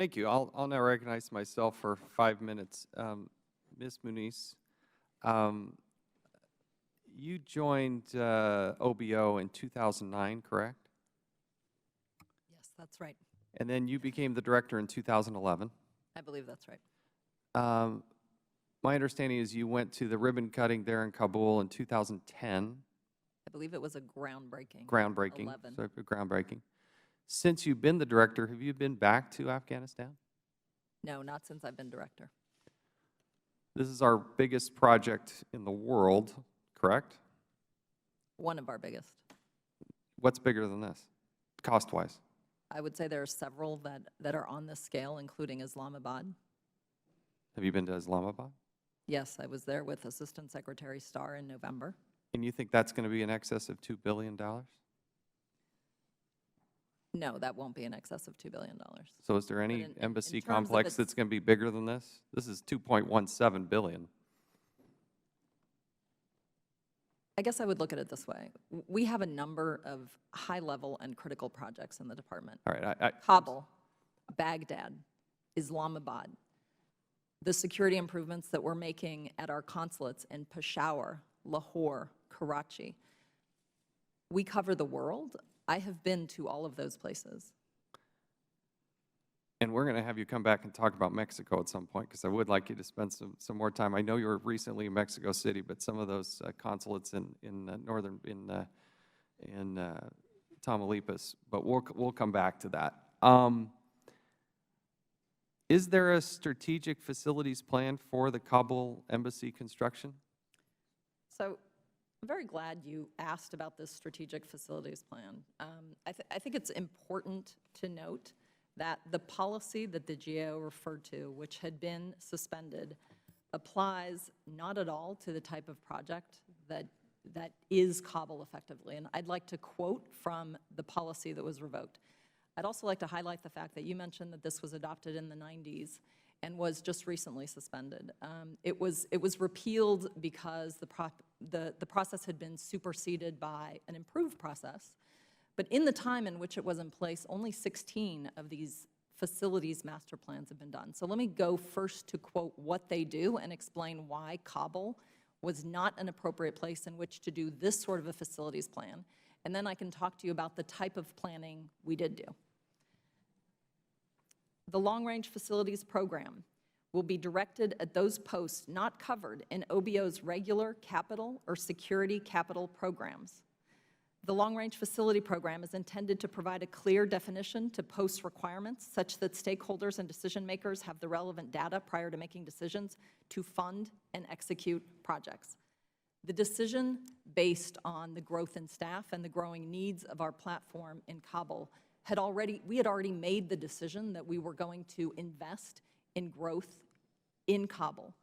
Thank you. I'll now recognize myself for 5 minutes. Ms. Muniz, um, you joined OBO in 2009, correct? Yes, that's right. And then you became the director in 2011. I believe that's right. My understanding is you went to the ribbon cutting there in Kabul in 2010. I believe it was a groundbreaking. Groundbreaking. 11. So groundbreaking. Since you've been the director, have you been back to Afghanistan? No, not since I've been director. This is our biggest project in the world, correct? One of our biggest. What's bigger than this, cost-wise? I would say there are several that are on this scale, including Islamabad. Have you been to Islamabad? Yes, I was there with Assistant Secretary Starr in November. And you think that's going to be in excess of $2 billion? No, that won't be in excess of $2 billion. So is there any in embassy terms of complex that's going to be bigger than this? This is $2.17 billion. I guess I would look at it this way. We have a number of high-level and critical projects in the department. All right. Kabul, Baghdad, Islamabad, the security improvements that we're making at our consulates in Peshawar, Lahore, Karachi. We cover the world. I have been to all of those places. And we're going to have you come back and talk about Mexico at some point, because I would like you to spend some more time. I know you were recently in Mexico City, but some of those consulates in Tamaulipas. But we'll come back to that. Is there a strategic facilities plan for the Kabul embassy construction? So I'm very glad you asked about this strategic facilities plan. I think it's important to note that the policy that the GAO referred to, which had been suspended, applies not at all to the type of project that is Kabul effectively. And I'd like to quote from the policy that was revoked. I'd also like to highlight the fact that you mentioned that this was adopted in the 90s and was just recently suspended. It was repealed because the process had been superseded by an improved process. But in the time in which it was in place, only 16 of these facilities master plans have been done. So let me go first to quote what they do and explain why Kabul was not an appropriate place in which to do this sort of a facilities plan. And then I can talk to you about the type of planning we did do. The long-range facilities program will be directed at those posts not covered in OBO's regular capital or security capital programs. The long-range facility program is intended to provide a clear definition to post requirements such that stakeholders and decision makers have the relevant data prior to making decisions to fund and execute projects. The decision based on the growth in staff and the growing needs of our platform in Kabul we had already made the decision that we were going to invest in growth in Kabul.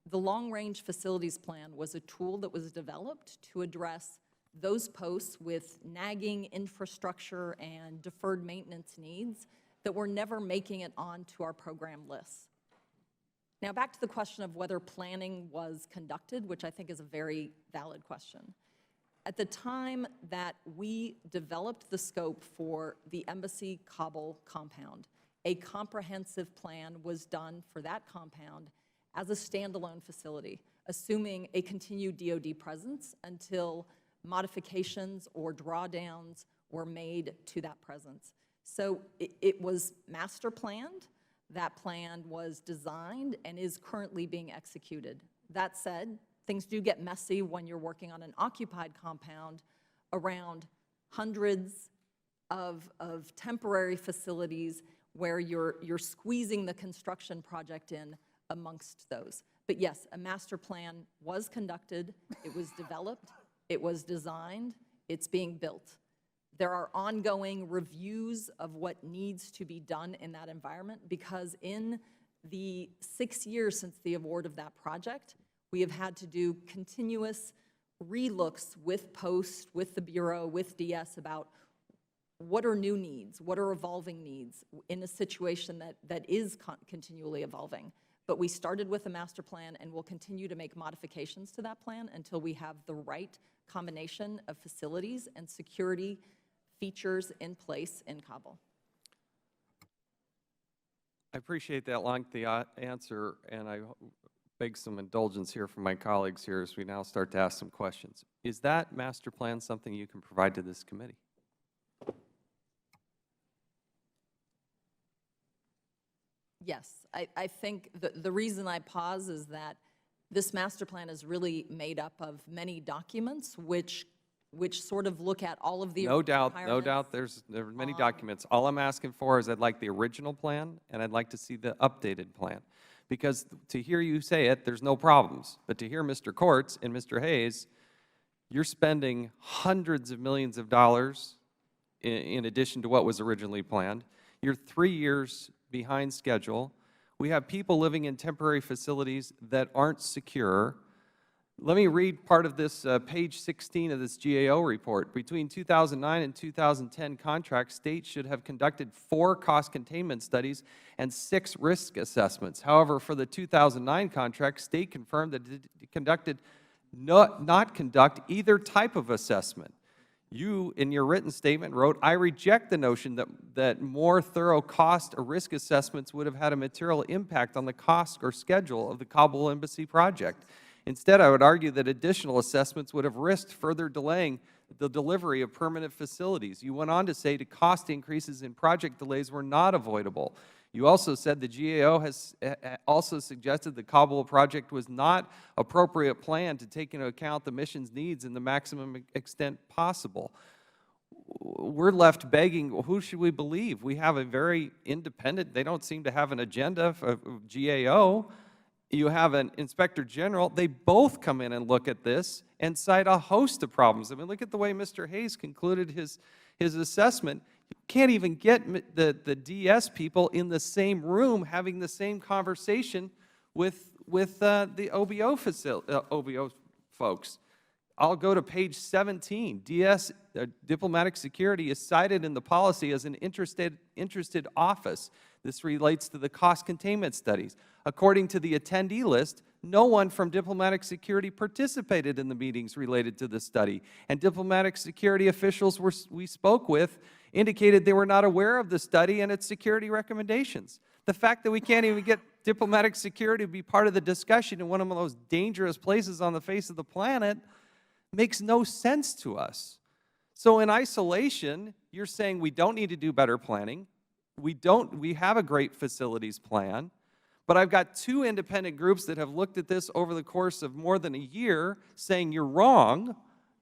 The long-range facilities plan was a tool that was developed to address those posts with nagging infrastructure and deferred maintenance needs that were never making it onto our program lists. Now back to the question of whether planning was conducted, which I think is a very valid question. At the time that we developed the scope for the Embassy Kabul compound, a comprehensive plan was done for that compound as a standalone facility, assuming a continued DoD presence until modifications or drawdowns were made to that presence. So it was master planned. That plan was designed and is currently being executed. That said, things do get messy when you're working on an occupied compound around hundreds of temporary facilities where you're squeezing the construction project in amongst those. But yes, a master plan was conducted, it was developed, it was designed, it's being built. There are ongoing reviews of what needs to be done in that environment because in the 6 years since the award of that project, we have had to do continuous relooks with Post, with the Bureau, with DS about what are new needs, what are evolving needs in a situation that is continually evolving. But we started with a master plan and will continue to make modifications to that plan until we have the right combination of facilities and security features in place in Kabul. I appreciate that lengthy answer, and I beg some indulgence here from my colleagues here as we now start to ask some questions. Is that master plan something you can provide to this committee? Yes, I think the reason I pause is that this master plan is really made up of many documents which sort of look at all of the No doubt, requirements. there are many documents. All I'm asking for is I'd like the original plan, and I'd like to see the updated plan. Because to hear you say it, there's no problems. But to hear Mr. Courts and Mr. Hayes, you're spending hundreds of millions of dollars in addition to what was originally planned. You're 3 years behind schedule. We have people living in temporary facilities that aren't secure. Let me read part of this, page 16 of this GAO report. Between 2009 and 2010 contracts, states should have conducted 4 cost containment studies and 6 risk assessments. However, for the 2009 contract, state confirmed that it not conduct either type of assessment. You, in your written statement, wrote, "I reject the notion that more thorough cost or risk assessments would have had a material impact on the cost or schedule of the Kabul embassy project. Instead, I would argue that additional assessments would have risked further delaying the delivery of permanent facilities." You went on to say the cost increases in project delays were not avoidable. You also said the GAO has also suggested the Kabul project was not appropriate plan to take into account the mission's needs in the maximum extent possible. We're left begging, who should we believe? We have a very independent, they don't seem to have an agenda of GAO. You have an Inspector General. They both come in and look at this and cite a host of problems. I mean, look at the way Mr. Hayes concluded his assessment. You can't even get the DS people in the same room having the same conversation with the OBO folks. I'll go to page 17. DS, diplomatic security, is cited in the policy as an interested office. This relates to the cost containment studies. According to the attendee list, no one from diplomatic security participated in the meetings related to the study, and diplomatic security officials we spoke with indicated they were not aware of the study and its security recommendations. The fact that we can't even get diplomatic security to be part of the discussion in one of the most dangerous places on the face of the planet makes no sense to us. So in isolation, you're saying we don't need to do better planning. We have a great facilities plan, but I've got 2 independent groups that have looked at this over the course of more than a year saying you're wrong,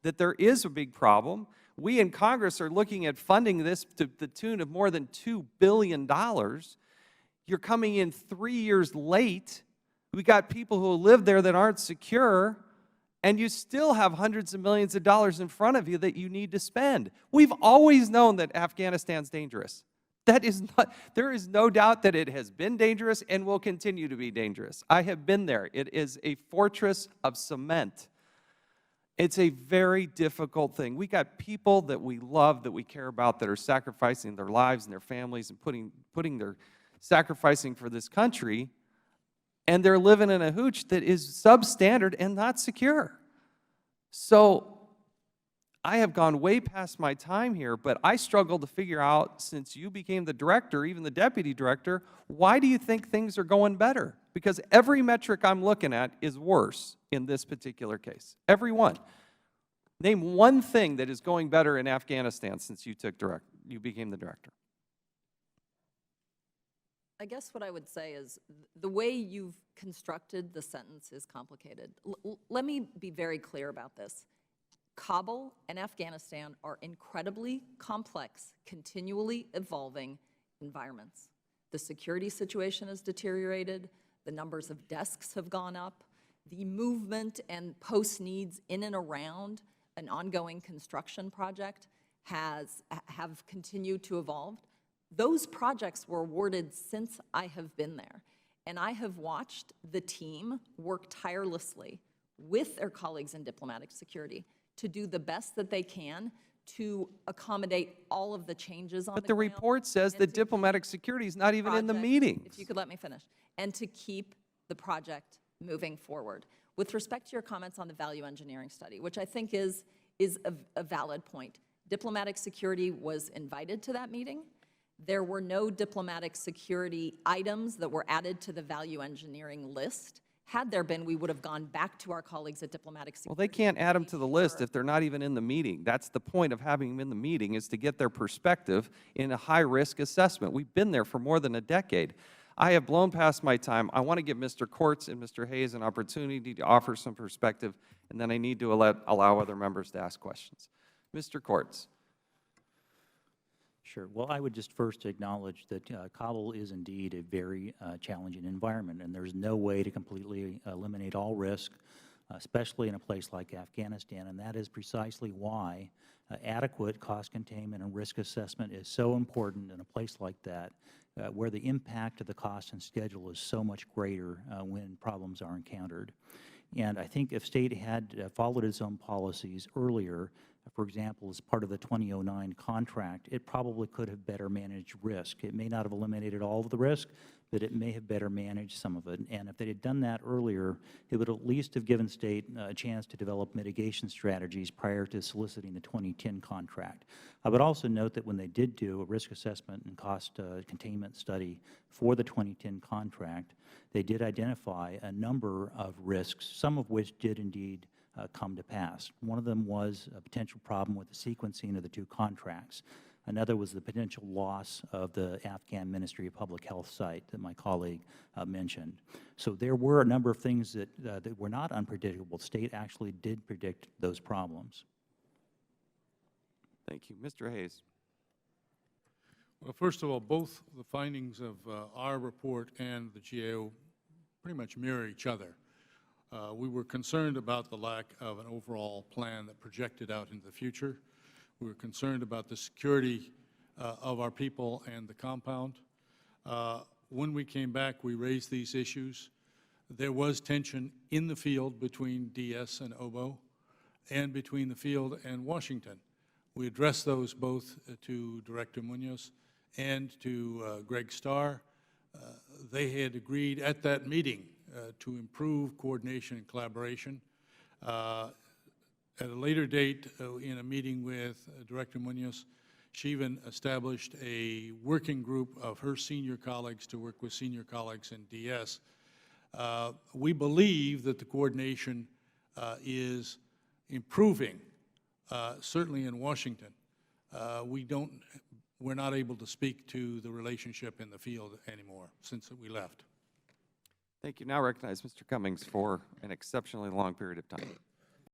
that there is a big problem. We in Congress are looking at funding this to the tune of more than $2 billion. You're coming in 3 years late. We got people who live there that aren't secure, and you still have hundreds of millions of dollars in front of you that you need to spend. We've always known that Afghanistan's dangerous. There is no doubt that it has been dangerous and will continue to be dangerous. I have been there. It is a fortress of cement. It's a very difficult thing. We got people that we love, that we care about, that are sacrificing their lives and their families and sacrificing for this country, and they're living in a hooch that is substandard and not secure. So I have gone way past my time here, but I struggle to figure out, since you became the director, even the deputy director, why do you think things are going better? Because every metric I'm looking at is worse in this particular case. Every one. Name one thing that is going better in Afghanistan since you became the director. I guess what I would say is the way you've constructed the sentence is complicated. Let me be very clear about this. Kabul and Afghanistan are incredibly complex, continually evolving environments. The security situation has deteriorated. The numbers of desks have gone up. The movement and post needs in and around an ongoing construction project have continued to evolve. Those projects were awarded since I have been there, and I have watched the team work tirelessly with their colleagues in diplomatic security to do the best that they can to accommodate all of the changes on the ground. But the report says that diplomatic security is not even in the meetings. If you could let me finish. And to keep the project moving forward. With respect to your comments on the value engineering study, which I think is a valid point, diplomatic security was invited to that meeting. There were no diplomatic security items that were added to the value engineering list. Had there been, we would have gone back to our colleagues at Diplomatic Well, Security. they can't add them to the list if they're not even in the meeting. That's the point of having them in the meeting, is to get their perspective in a high-risk assessment. We've been there for more than a decade. I have blown past my time. I want to give Mr. Kortz and Mr. Hayes an opportunity to offer some perspective, and then I need to allow other members to ask questions. Mr. Kortz. Sure. Well, I would just first acknowledge that Kabul is indeed a very challenging environment, and there's no way to completely eliminate all risk, especially in a place like Afghanistan, and that is precisely why adequate cost containment and risk assessment is so important in a place like that, where the impact of the cost and schedule is so much greater when problems are encountered. And I think if State had followed its own policies earlier, for example, as part of the 2009 contract, it probably could have better managed risk. It may not have eliminated all of the risk, but it may have better managed some of it. And if they had done that earlier, it would at least have given State a chance to develop mitigation strategies prior to soliciting the 2010 contract. I would also note that when they did do a risk assessment and cost containment study for the 2010 contract, they did identify a number of risks, some of which did indeed come to pass. One of them was a potential problem with the sequencing of the two contracts. Another was the potential loss of the Afghan Ministry of Public Health site that my colleague mentioned. So there were a number of things that were not unpredictable. State actually did predict those problems. Thank you. Mr. Hayes. Well, first of all, both the findings of our report and the GAO pretty much mirror each other. We were concerned about the lack of an overall plan that projected out into the future. We were concerned about the security of our people and the compound. When we came back, we raised these issues. There was tension in the field between DS and OBO and between the field and Washington. We addressed those both to Director Munoz and to Greg Starr. They had agreed at that meeting to improve coordination and collaboration. At a later date, in a meeting with Director Munoz, she even established a working group of her senior colleagues to work with senior colleagues in DS. We believe that the coordination is improving, certainly in Washington. We're not able to speak to the relationship in the field anymore since we left. Thank you. Now recognize Mr. Cummings for an exceptionally long period of time.